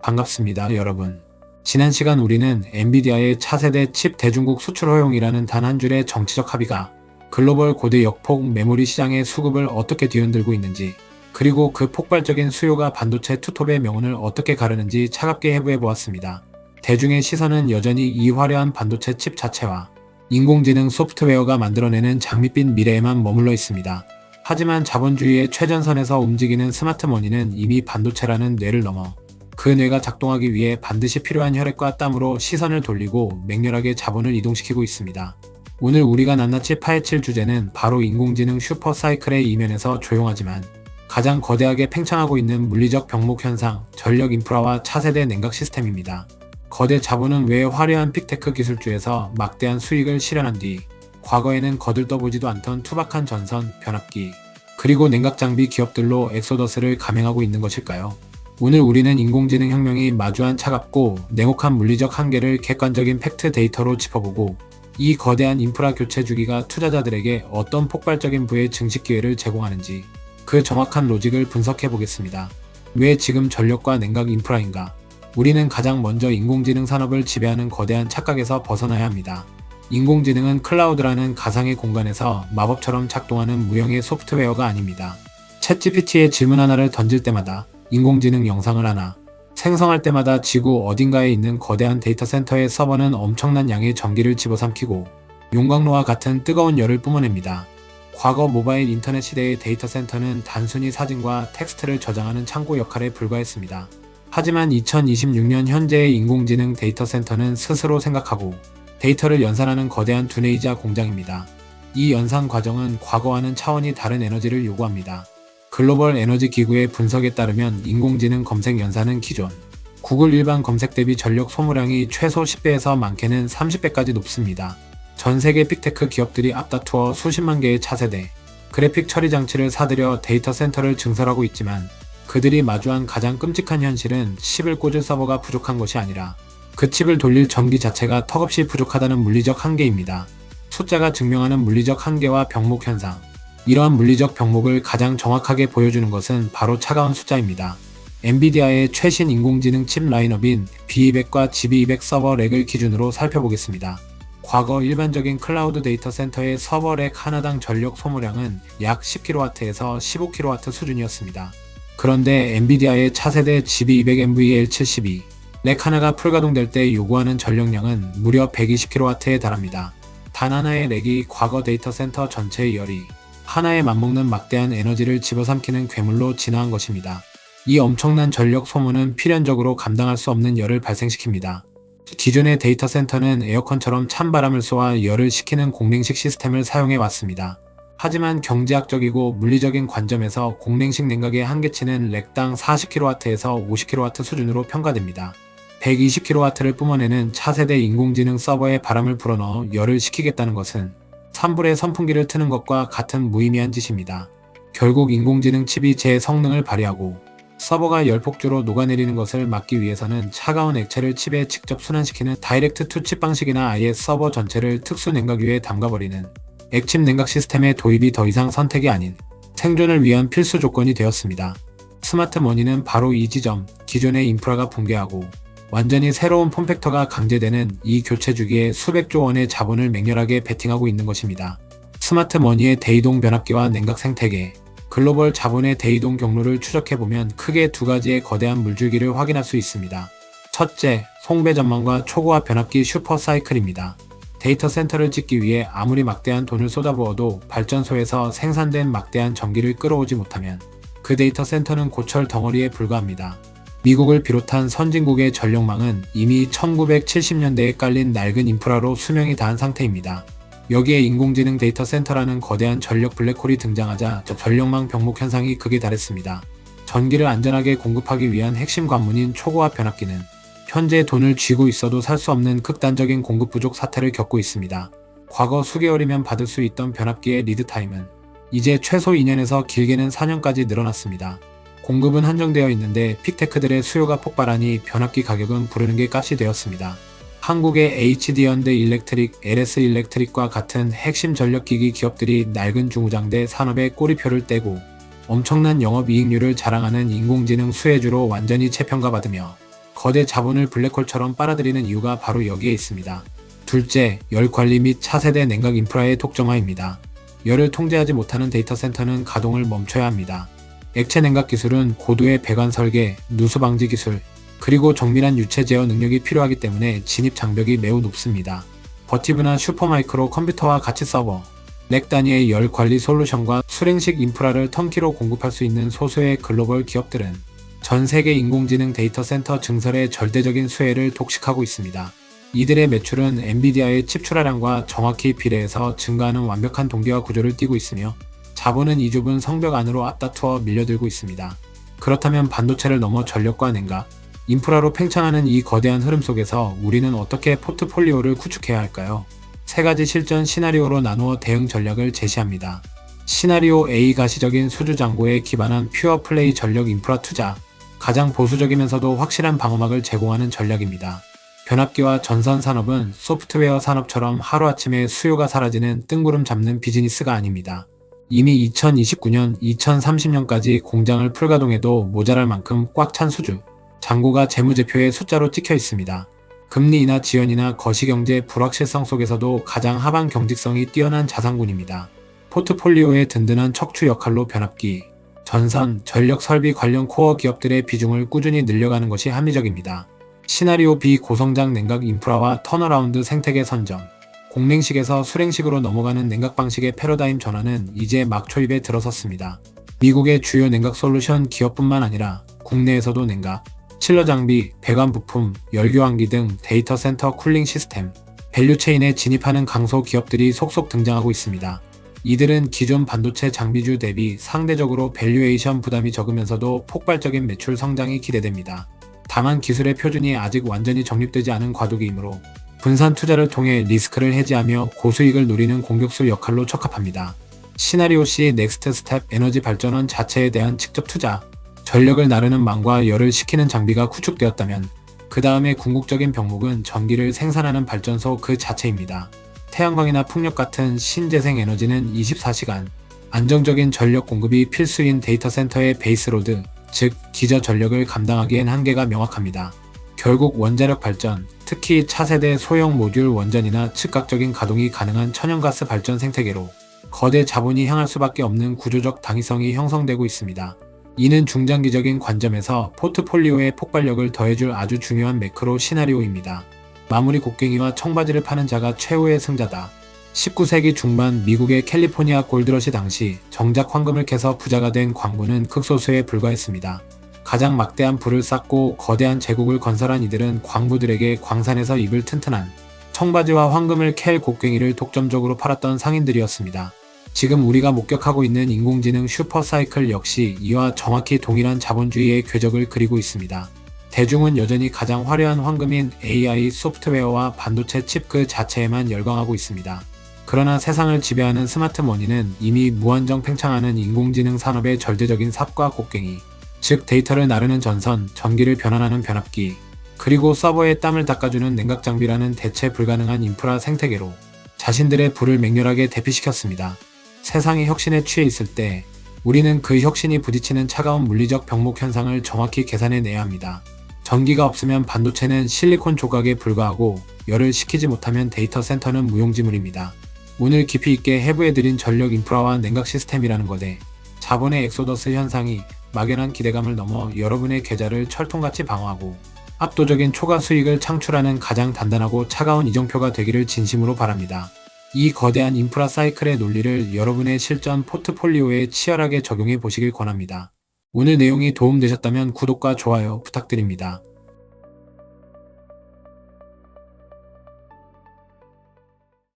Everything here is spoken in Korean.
반갑습니다, 여러분. 지난 시간 우리는 엔비디아의 차세대 칩 대중국 수출 허용이라는 단 한 줄의 정치적 합의가 글로벌 고대 역폭 메모리 시장의 수급을 어떻게 뒤흔들고 있는지, 그리고 그 폭발적인 수요가 반도체 투톱의 명운을 어떻게 가르는지 차갑게 해부해 보았습니다. 대중의 시선은 여전히 이 화려한 반도체 칩 자체와 인공지능 소프트웨어가 만들어내는 장밋빛 미래에만 머물러 있습니다. 하지만 자본주의의 최전선에서 움직이는 스마트머니는 이미 반도체라는 뇌를 넘어 그 뇌가 작동하기 위해 반드시 필요한 혈액과 땀으로 시선을 돌리고 맹렬하게 자본을 이동시키고 있습니다. 오늘 우리가 낱낱이 파헤칠 주제는 바로 인공지능 슈퍼사이클의 이면에서 조용하지만 가장 거대하게 팽창하고 있는 물리적 병목 현상, 전력 인프라와 차세대 냉각 시스템입니다. 거대 자본은 왜 화려한 빅테크 기술주에서 막대한 수익을 실현한 뒤 과거에는 거들떠보지도 않던 투박한 전선, 변압기, 그리고 냉각 장비 기업들로 엑소더스를 감행하고 있는 것일까요? 오늘 우리는 인공지능 혁명이 마주한 차갑고 냉혹한 물리적 한계를 객관적인 팩트 데이터로 짚어보고 이 거대한 인프라 교체 주기가 투자자들에게 어떤 폭발적인 부의 증식 기회를 제공하는지 그 정확한 로직을 분석해 보겠습니다. 왜 지금 전력과 냉각 인프라인가? 우리는 가장 먼저 인공지능 산업을 지배하는 거대한 착각에서 벗어나야 합니다. 인공지능은 클라우드라는 가상의 공간에서 마법처럼 작동하는 무형의 소프트웨어가 아닙니다. 챗GPT에 질문 하나를 던질 때마다 인공지능 영상을 하나 생성할 때마다 지구 어딘가에 있는 거대한 데이터 센터의 서버는 엄청난 양의 전기를 집어삼키고 용광로와 같은 뜨거운 열을 뿜어냅니다. 과거 모바일 인터넷 시대의 데이터 센터는 단순히 사진과 텍스트를 저장하는 창고 역할에 불과했습니다. 하지만 2026년 현재의 인공지능 데이터 센터는 스스로 생각하고 데이터를 연산하는 거대한 두뇌이자 공장입니다. 이 연산 과정은 과거와는 차원이 다른 에너지를 요구합니다. 글로벌 에너지 기구의 분석에 따르면 인공지능 검색 연산은 기존 구글 일반 검색 대비 전력 소모량이 최소 10배에서 많게는 30배까지 높습니다. 전 세계 빅테크 기업들이 앞다투어 수십만 개의 차세대 그래픽 처리 장치를 사들여 데이터 센터를 증설하고 있지만 그들이 마주한 가장 끔찍한 현실은 칩을 꽂을 서버가 부족한 것이 아니라 그 칩을 돌릴 전기 자체가 턱없이 부족하다는 물리적 한계입니다. 숫자가 증명하는 물리적 한계와 병목 현상. 이러한 물리적 병목을 가장 정확하게 보여주는 것은 바로 차가운 숫자입니다. 엔비디아의 최신 인공지능 칩 라인업인 B200과 GB200 서버 렉을 기준으로 살펴보겠습니다. 과거 일반적인 클라우드 데이터 센터의 서버 렉 하나당 전력 소모량은 약 10kW에서 15kW 수준이었습니다. 그런데 엔비디아의 차세대 GB200 NVL72 렉 하나가 풀가동될 때 요구하는 전력량은 무려 120kW에 달합니다. 단 하나의 렉이 과거 데이터 센터 전체의 열이 하나에 맞먹는 막대한 에너지를 집어삼키는 괴물로 진화한 것입니다. 이 엄청난 전력 소모는 필연적으로 감당할 수 없는 열을 발생시킵니다. 기존의 데이터 센터는 에어컨처럼 찬바람을 쏘아 열을 식히는 공냉식 시스템을 사용해 왔습니다. 하지만 경제학적이고 물리적인 관점에서 공냉식 냉각의 한계치는 렉당 40kW에서 50kW 수준으로 평가됩니다. 120kW를 뿜어내는 차세대 인공지능 서버에 바람을 불어넣어 열을 식히겠다는 것은 산불에 선풍기를 트는 것과 같은 무의미한 짓입니다. 결국 인공지능 칩이 제 성능을 발휘하고 서버가 열폭주로 녹아내리는 것을 막기 위해서는 차가운 액체를 칩에 직접 순환시키는 다이렉트 투 칩 방식이나 아예 서버 전체를 특수 냉각유에 담가버리는 액침 냉각 시스템의 도입이 더 이상 선택이 아닌 생존을 위한 필수 조건이 되었습니다. 스마트머니는 바로 이 지점, 기존의 인프라가 붕괴하고 완전히 새로운 폼팩터가 강제되는 이 교체 주기에 수백조 원의 자본을 맹렬하게 베팅하고 있는 것입니다. 스마트머니의 대이동 변압기와 냉각 생태계, 글로벌 자본의 대이동 경로를 추적해보면 크게 두 가지의 거대한 물줄기를 확인할 수 있습니다. 첫째, 송배 전망과 초고압 변압기 슈퍼사이클입니다. 데이터 센터를 짓기 위해 아무리 막대한 돈을 쏟아부어도 발전소에서 생산된 막대한 전기를 끌어오지 못하면 그 데이터 센터는 고철 덩어리에 불과합니다. 미국을 비롯한 선진국의 전력망은 이미 1970년대에 깔린 낡은 인프라로 수명이 다한 상태입니다. 여기에 인공지능 데이터 센터라는 거대한 전력 블랙홀이 등장하자 전력망 병목 현상이 극에 달했습니다. 전기를 안전하게 공급하기 위한 핵심 관문인 초고압 변압기는 현재 돈을 쥐고 있어도 살 수 없는 극단적인 공급 부족 사태를 겪고 있습니다. 과거 수개월이면 받을 수 있던 변압기의 리드타임은 이제 최소 2년에서 길게는 4년까지 늘어났습니다. 공급은 한정되어 있는데 픽테크들의 수요가 폭발하니 변압기 가격은 부르는 게 값이 되었습니다. 한국의 HD현대 일렉트릭, LS 일렉트릭과 같은 핵심 전력기기 기업들이 낡은 중우장대 산업에 꼬리표를 떼고 엄청난 영업이익률을 자랑하는 인공지능 수혜주로 완전히 재평가받으며 거대 자본을 블랙홀처럼 빨아들이는 이유가 바로 여기에 있습니다. 둘째, 열 관리 및 차세대 냉각 인프라의 독점화입니다. 열을 통제하지 못하는 데이터 센터는 가동을 멈춰야 합니다. 액체 냉각 기술은 고도의 배관 설계, 누수 방지 기술, 그리고 정밀한 유체 제어 능력이 필요하기 때문에 진입 장벽이 매우 높습니다. 버티브나 슈퍼마이크로 컴퓨터와 같이 서버, 렉 단위의 열 관리 솔루션과 수랭식 인프라를 턴키로 공급할 수 있는 소수의 글로벌 기업들은 전 세계 인공지능 데이터 센터 증설의 절대적인 수혜를 독식하고 있습니다. 이들의 매출은 엔비디아의 칩 출하량과 정확히 비례해서 증가하는 완벽한 동기화 구조를 띠고 있으며 자본은 이 좁은 성벽 안으로 앞다투어 밀려들고 있습니다. 그렇다면 반도체를 넘어 전력과 냉각, 인프라로 팽창하는 이 거대한 흐름 속에서 우리는 어떻게 포트폴리오를 구축해야 할까요? 세 가지 실전 시나리오로 나누어 대응 전략을 제시합니다. 시나리오 A, 가시적인 수주 잔고에 기반한 퓨어 플레이 전력 인프라 투자. 가장 보수적이면서도 확실한 방어막을 제공하는 전략입니다. 변압기와 전선 산업은 소프트웨어 산업처럼 하루아침에 수요가 사라지는 뜬구름 잡는 비즈니스가 아닙니다. 이미 2029년, 2030년까지 공장을 풀가동해도 모자랄 만큼 꽉 찬 수주, 잔고가 재무제표에 숫자로 찍혀 있습니다. 금리 인하 지연이나 거시경제 불확실성 속에서도 가장 하방 경직성이 뛰어난 자산군입니다. 포트폴리오의 든든한 척추 역할로 변압기, 전선, 전력 설비 관련 코어 기업들의 비중을 꾸준히 늘려가는 것이 합리적입니다. 시나리오 B, 고성장 냉각 인프라와 턴어라운드 생태계 선정. 공냉식에서 수냉식으로 넘어가는 냉각 방식의 패러다임 전환은 이제 막 초입에 들어섰습니다. 미국의 주요 냉각 솔루션 기업뿐만 아니라 국내에서도 냉각, 칠러 장비, 배관 부품, 열교환기 등 데이터 센터 쿨링 시스템, 밸류체인에 진입하는 강소 기업들이 속속 등장하고 있습니다. 이들은 기존 반도체 장비주 대비 상대적으로 밸류에이션 부담이 적으면서도 폭발적인 매출 성장이 기대됩니다. 다만 기술의 표준이 아직 완전히 정립되지 않은 과도기이므로 분산 투자를 통해 리스크를 해지하며 고수익을 노리는 공격수 역할로 적합합니다. 시나리오 C, 넥스트 스텝 에너지 발전원 자체에 대한 직접 투자. 전력을 나르는 망과 열을 식히는 장비가 구축되었다면 그 다음에 궁극적인 병목은 전기를 생산하는 발전소 그 자체입니다. 태양광이나 풍력 같은 신재생 에너지는 24시간 안정적인 전력 공급이 필수인 데이터 센터의 베이스로드, 즉 기저 전력을 감당하기엔 한계가 명확합니다. 결국 원자력 발전, 특히 차세대 소형 모듈 원전이나 즉각적인 가동이 가능한 천연가스 발전 생태계로 거대 자본이 향할 수밖에 없는 구조적 당위성이 형성되고 있습니다. 이는 중장기적인 관점에서 포트폴리오의 폭발력을 더해줄 아주 중요한 매크로 시나리오입니다. 마무리 곡괭이와 청바지를 파는 자가 최후의 승자다. 19세기 중반 미국의 캘리포니아 골드러시 당시 정작 황금을 캐서 부자가 된 광부는 극소수에 불과했습니다. 가장 막대한 부를 쌓고 거대한 제국을 건설한 이들은 광부들에게 광산에서 입을 튼튼한 청바지와 황금을 캘 곡괭이를 독점적으로 팔았던 상인들이었습니다. 지금 우리가 목격하고 있는 인공지능 슈퍼사이클 역시 이와 정확히 동일한 자본주의의 궤적을 그리고 있습니다. 대중은 여전히 가장 화려한 황금인 AI 소프트웨어와 반도체 칩 그 자체에만 열광하고 있습니다. 그러나 세상을 지배하는 스마트머니는 이미 무한정 팽창하는 인공지능 산업의 절대적인 삽과 곡괭이, 즉 데이터를 나르는 전선, 전기를 변환하는 변압기, 그리고 서버에 땀을 닦아주는 냉각 장비라는 대체 불가능한 인프라 생태계로 자신들의 부를 맹렬하게 대피시켰습니다. 세상이 혁신에 취해 있을 때 우리는 그 혁신이 부딪히는 차가운 물리적 병목 현상을 정확히 계산해내야 합니다. 전기가 없으면 반도체는 실리콘 조각에 불과하고 열을 식히지 못하면 데이터 센터는 무용지물입니다. 오늘 깊이 있게 해부해드린 전력 인프라와 냉각 시스템이라는 것에 자본의 엑소더스 현상이 막연한 기대감을 넘어 여러분의 계좌를 철통같이 방어하고 압도적인 초과 수익을 창출하는 가장 단단하고 차가운 이정표가 되기를 진심으로 바랍니다. 이 거대한 인프라 사이클의 논리를 여러분의 실전 포트폴리오에 치열하게 적용해 보시길 권합니다. 오늘 내용이 도움되셨다면 구독과 좋아요 부탁드립니다.